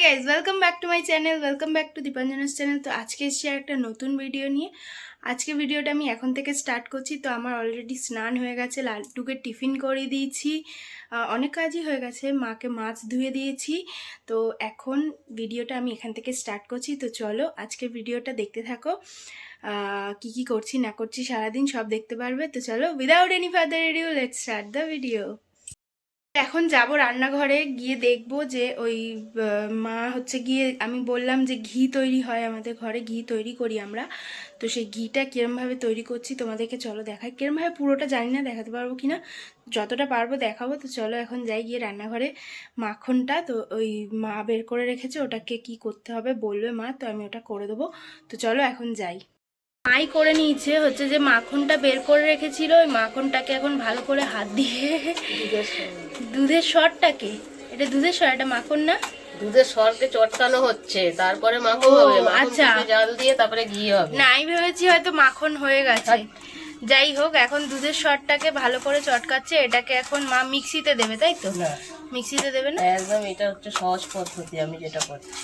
Guys, welcome back to my channel, welcome back to Dipanjana's channel. তো আজকে এসেছি একটা নতুন ভিডিও নিয়ে। আজকে ভিডিওটা আমি এখন থেকে স্টার্ট করছি। তো আমার অলরেডি স্নান হয়ে গেছে, লাড্ডুকে টিফিন করে দিয়েছি, অনেক কাজই হয়ে গেছে, মাকে মাছ ধুয়ে দিয়েছি। তো এখন ভিডিওটা আমি এখান থেকে স্টার্ট করছি। তো চলো আজকে ভিডিওটা দেখতে থাকো, কি কি করছি না করছি সারাদিন সব দেখতে পারবে। তো চলো, without any further edu, let's start the video. এখন যাব রান্নাঘরে, গিয়ে দেখবো যে ওই মা হচ্ছে গিয়ে, আমি বললাম যে ঘি তৈরি হয় আমাদের ঘরে, ঘি তৈরি করি আমরা। তো সেই ঘিটা কিরমভাবে তৈরি করছি তোমাদেরকে চলো দেখাই। কিরমভাবে পুরোটা জানি না, দেখাতে পারবো কি না, যতটা পারবো দেখাবো। তো চলো এখন যাই, গিয়ে রান্নাঘরে মাখনটা তো ওই মা বের করে রেখেছে, ওটাকে কি করতে হবে বলবে মা, তো আমি ওটা করে দেবো। তো চলো এখন যাই। মাই করে নিয়েছে হচ্ছে যে মাখনটা বের করে রেখেছিল, ওই মাখনটাকে এখন ভালো করে হাত দিয়ে দুধের সরটাকে, এটা দুধের সর, এটা মাখন না, দুধের সরকে চটকানো হচ্ছে, তারপরে মাখন হবে। আচ্ছা, জাল দিয়ে তারপরে ঘি হবে। না আমি ভেবেছি হয়তো মাখন হয়ে গেছে। যাই হোক, এখন দুধের সরটাকে ভালো করে চটকাচ্ছে, এটাকে এখন মা মিক্সিতে দেবে, তাই তো? না, মিক্সিতে দেবে না, একদম এটা হচ্ছে সহজ পদ্ধতি। আমি যেটা করছি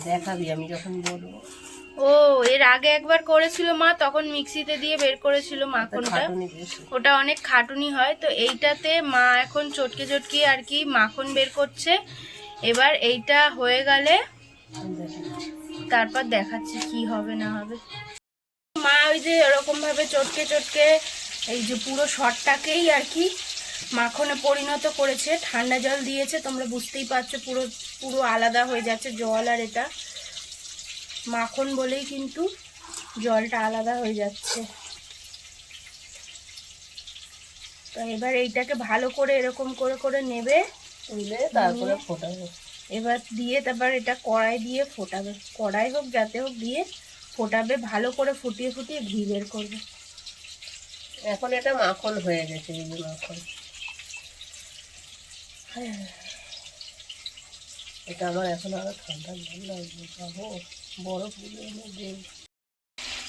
দেখাবি আমি যখন বলবো। ও এর আগে একবার করেছিল মা, তখন মিক্সিতে দিয়ে বের করেছিল মাখনটা, ওটা অনেক খাটুনি হয়। তো এইটাতে মা এখন চটকে চটকে আর কি মাখন বের করছে। এবার এইটা হয়ে গেলে তারপর দেখাচ্ছি কি হবে না হবে। মা ওই যে এরকম ভাবে চটকে চটকে এই যে পুরো শটটাকেই আর কি মাখনে পরিণত করেছে। ঠান্ডা জল দিয়েছে, তোমরা বুঝতেই পারছো, পুরো পুরো আলাদা হয়ে যাচ্ছে জল, আর এটা মাখন বলেই কিন্তু জলটা আলাদা হয়ে যাচ্ছে। তো এবার এইটাকে ভালো করে এরকম করে করে নেবে, তারপরে ফোটাবে। এবার দিয়ে তারপর এটা কড়াই দিয়ে ফোটাবে, কড়াই হোক যাতে হোক দিয়ে ফোটাবে, ভালো করে ফুটিয়ে ফুটিয়ে ঘি বের করবে। এখন এটা মাখন হয়ে গেছে, এই যে মাখন। এটা আমার এখন আরো ঠান্ডা জল লাগবে, খাবো বরফ দিয়ে।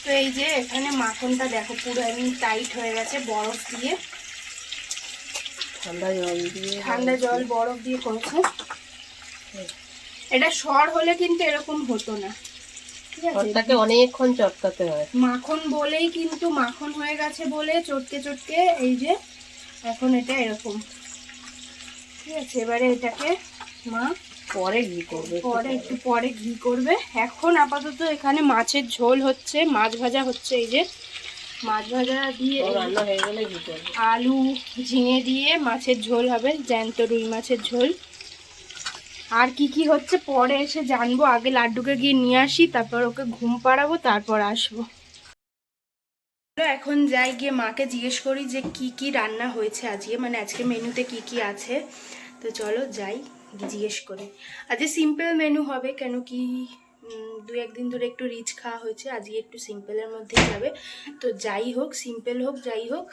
তো এই যে এখানে মাখনটা দেখো পুরো একদম টাইট হয়ে গেছে বরফ দিয়ে, ঠান্ডা জল দিয়ে, ঠান্ডা জল বরফ দিয়ে করেছে। এটা সর হলে কিন্তু এরকম হতো না, ঠিক আছে? সরটাকে অনেকক্ষণ চটকাতে হয়। মাখন বলেই কিন্তু মাখন হয়ে গেছে বলে চটকে চটকে এই যে এখন এটা এরকম, ঠিক আছে? এবারে এটাকে মা পরে ঘি করবে, পরে একটু পরে ঘি করবে। এখন আপাতত এখানে মাছের ঝোল হচ্ছে, মাছ ভাজা হচ্ছে, এই যে মাছ ভাজা দিয়ে রান্না হয়ে গেলে ঘি করবে। আলু ঝিঙে দিয়ে মাছের ঝোল হবে, জ্যান্ত রুই মাছের ঝোল। আর কি কি হচ্ছে পরে এসে জানবো, আগে লাড্ডুকে গিয়ে নিয়ে আসি, তারপর ওকে ঘুম পাড়াবো, তারপর আসবো। এখন যাই, গিয়ে মাকে জিজ্ঞেস করি যে কি কি রান্না হয়েছে আজকে, মানে আজকে মেনুতে কি কি আছে। তো চলো যাই, জিজ্ঞেস করি। আজকে সিম্পল মেনু হবে, কেন কি দু একদিন ধরে একটু রিচ খাওয়া হয়েছে, আজকে একটু সিম্পলের মধ্যেই যাবে। তো যাই হোক, সিম্পল হোক যাই হোক,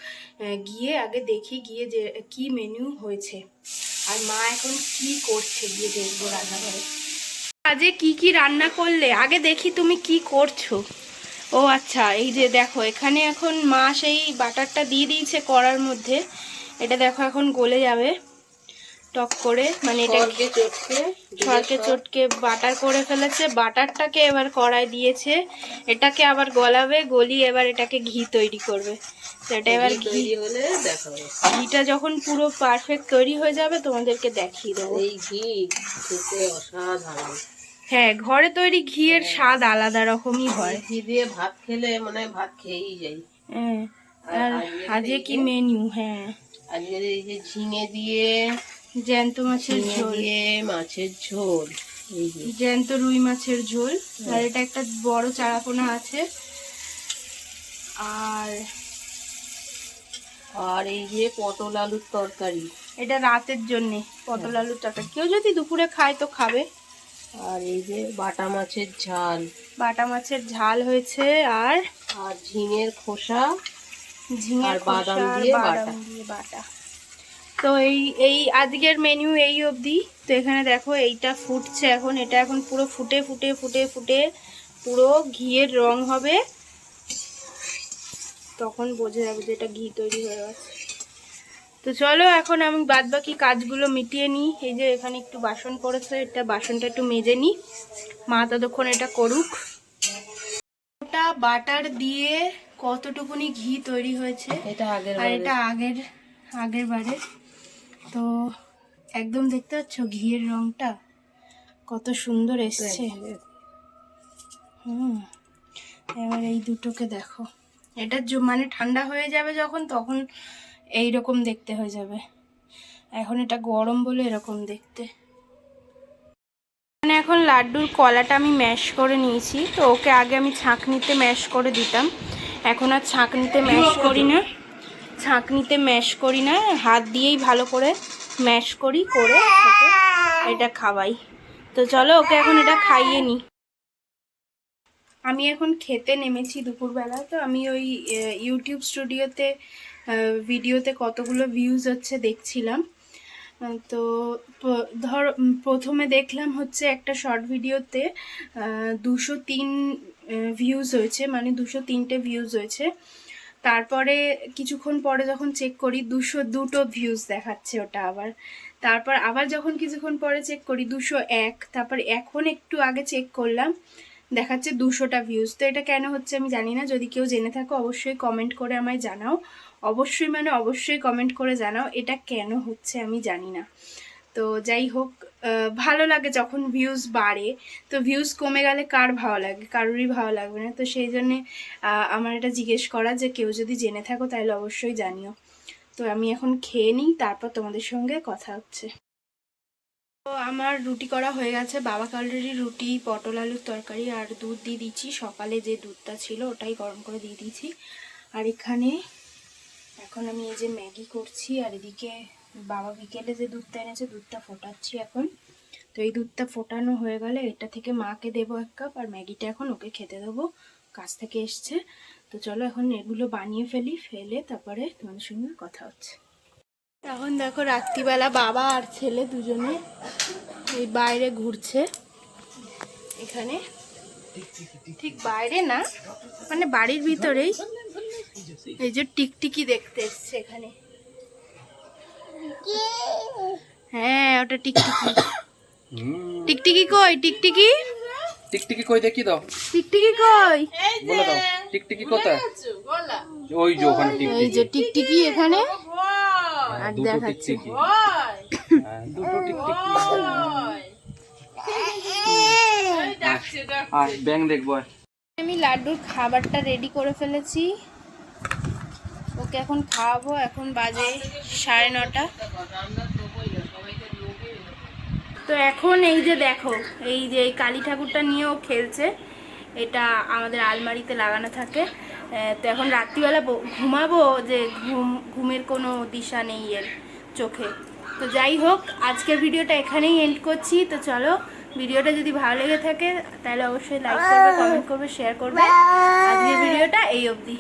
গিয়ে আগে দেখি গিয়ে যে কি মেনু হয়েছে, আর মা এখন কি করছে গিয়ে দেখবো রান্নাঘরে। আজকে কি কি রান্না করলে আগে দেখি, তুমি কি করছো? ও আচ্ছা, এই যে দেখো এখানে এখন মা সেই বাটারটা দিয়ে দিয়েছে কড়ার মধ্যে, এটা দেখো এখন গলে যাবে টক করে, মানে এটা সরকে চটকে বাটার করে ফেলেছে, বাটারটাকে এবার কড়াই দিয়েছে, এটাকে আবার গলাবে, গলিয়ে এবার এটাকে ঘি তৈরি করবে। সেটা এবার ঘি হলে দেখাবো, ঘিটা যখন পুরো পারফেক্ট তৈরি হয়ে যাবে তোমাদেরকে দেখিয়ে দেবো। এই ঘি খেতে অসাধারণ। হ্যাঁ, ঘরে তৈরি ঘিয়ের স্বাদ আলাদা রকমই হয়, ঘি দিয়ে ভাত খেলে মানে ভাত খেয়েই যাই। হ্যাঁ, আর আজকে কি মেনু? হ্যাঁ, আজকে এই যে ঝিঙে দিয়ে জ্যান্ত মাছের ঝোল, মাছের ঝোল, এই যে জ্যান্ত রুই মাছের ঝোল, আর এটা একটা বড় চারাপোনা আছে, আর আর এই যে পটল আলুর তরকারি, এটা রাতের জন্যে পটল আলুর তরকারি, কেউ যদি দুপুরে খায় তো খাবে। আর এই যে বাটা মাছের ঝাল, বাটা মাছের ঝাল হয়েছে, আর আর ঝিঙের খোসা, ঝিঙের বাদাম দিয়ে বাটা। তো এই আজকের মেনু এই অবধি। তো এখানে দেখো এইটা ফুটছে এখন, এটা এখন পুরো ফুটে ফুটে ফুটে ফুটে পুরো ঘিয়ের রং হবে, তখন বোঝা যাবে যে এটা ঘি তৈরি হয়ে গেছে। তো চলো এখন আমি বাদ বাকি কাজগুলো মিটিয়ে নিই। এই যে এখানে একটু বাসন পড়েছে, এটা বাসনটা একটু মেজে নিই, মা ততক্ষণ এটা করুক। ওটা বাটার দিয়ে কতটুকুনি ঘি তৈরি হয়েছে, এটা আগের আর এটা আগের বারে। তো একদম দেখতে পাচ্ছ ঘিয়ের রংটা কত সুন্দর এসছে। এবার এই দুটোকে দেখো, এটা মানে ঠান্ডা হয়ে যাবে যখন, তখন এই রকম দেখতে হয়ে যাবে। এখন এটা গরম বলে এরকম দেখতে। মানে এখন লাড্ডুর কলাটা আমি ম্যাশ করে নিয়েছি। তো ওকে আগে আমি ছাঁকনিতে ম্যাশ করে দিতাম, এখন আর ছাঁকনিতে ম্যাশ করি না। হাত দিয়েই ভালো করে ম্যাশ করি, করে ওকে এটা খাওয়াই। তো চলো ওকে এখন এটা খাইয়ে নিই। আমি এখন খেতে নেমেছি দুপুরবেলা। তো আমি ওই ইউটিউব স্টুডিওতে ভিডিওতে কতগুলো ভিউজ হচ্ছে দেখছিলাম। তো ধর প্রথমে দেখলাম হচ্ছে একটা শর্ট ভিডিওতে 203 ভিউজ হয়েছে, মানে 203টে ভিউজ হয়েছে। তারপরে কিছুক্ষণ পরে যখন চেক করি 202টো ভিউজ দেখাচ্ছে ওটা আবার। তারপর আবার যখন কিছুক্ষণ পরে চেক করি 201। তারপর এখন একটু আগে চেক করলাম, দেখাচ্ছে 200টা ভিউজ। তো এটা কেন হচ্ছে আমি জানি না, যদি কেউ জেনে থাকো অবশ্যই কমেন্ট করে আমায় জানাও। অবশ্যই কমেন্ট করে জানাও এটা কেন হচ্ছে, আমি জানি না। তো যাই হোক, ভালো লাগে যখন ভিউজ বাড়ে। তো ভিউজ কমে গেলে কার ভালো লাগে, কারোরই ভালো লাগবে না। তো সেই জন্যে আমার এটা জিজ্ঞেস করা, যে কেউ যদি জেনে থাকো তাহলে অবশ্যই জানিও। তো আমি এখন খেয়ে নিই, তারপর তোমাদের সঙ্গে কথা হচ্ছে। তো আমার রুটি করা হয়ে গেছে, বাবাকে অলরেডি রুটি, পটল আলুর তরকারি আর দুধ দিয়ে দিচ্ছি। সকালে যে দুধটা ছিল ওটাই গরম করে দিয়ে দিয়েছি। আর এখানে এখন আমি এই যে ম্যাগি করছি, আর এদিকে বাবা বিকেলে যে দুধটা এনেছে দুধটা ফোটাচ্ছি এখন। তো এই দুধটা ফোটানো হয়ে গেলে এটা থেকে মাকে দেবো 1 কাপ, আর ম্যাগিটা এখন ওকে খেতে দেবো, কাজ থেকে এসছে। তো চলো এখন এগুলো বানিয়ে ফেলে তারপরে তোমাদের সঙ্গে কথা হচ্ছে। এখন দেখো রাত্রিবেলা বাবা আর ছেলে দুজনে এই বাইরে ঘুরছে। এখানে ঠিক বাইরে না, মানে বাড়ির ভিতরেই। এই যে টিকটিকি দেখতে এসছে এখানে। হ্যাঁ ওটা টিকটিকি। টিকটিকি কই? টিকটিকি কই দেখি দাও। টিকটিকি কই বলে দাও টিকটিকি কোথায়? ওই যে ওখানে টিকটিকি। এই যে টিকটিকি এখানে। আর দুটো দেখাচ্ছি টিকটিকি। দুটো টিকটিকি। আর ব্যাং দেখবো। আমি লাড্ডুর খাবারটা রেডি করে ফেলেছি, ওকে এখন খাওয়াবো। এখন বাজে 9:30। তো এখন এই যে দেখো, এই যে এই কালী ঠাকুরটা নিয়ে ও খেলছে। এটা আমাদের আলমারিতে লাগানো থাকে। তো এখন রাত্রিবেলা ঘুমাবো, যে ঘুমের কোনো দিশা নেই এর চোখে। তো যাই হোক, আজকের ভিডিওটা এখানেই এন্ড করছি। তো চলো, ভিডিওটা যদি ভালো লেগে থাকে তাহলে অবশ্যই লাইক করবে, কমেন্ট করবে, শেয়ার করবে। আজকের ভিডিওটা এই অবধি।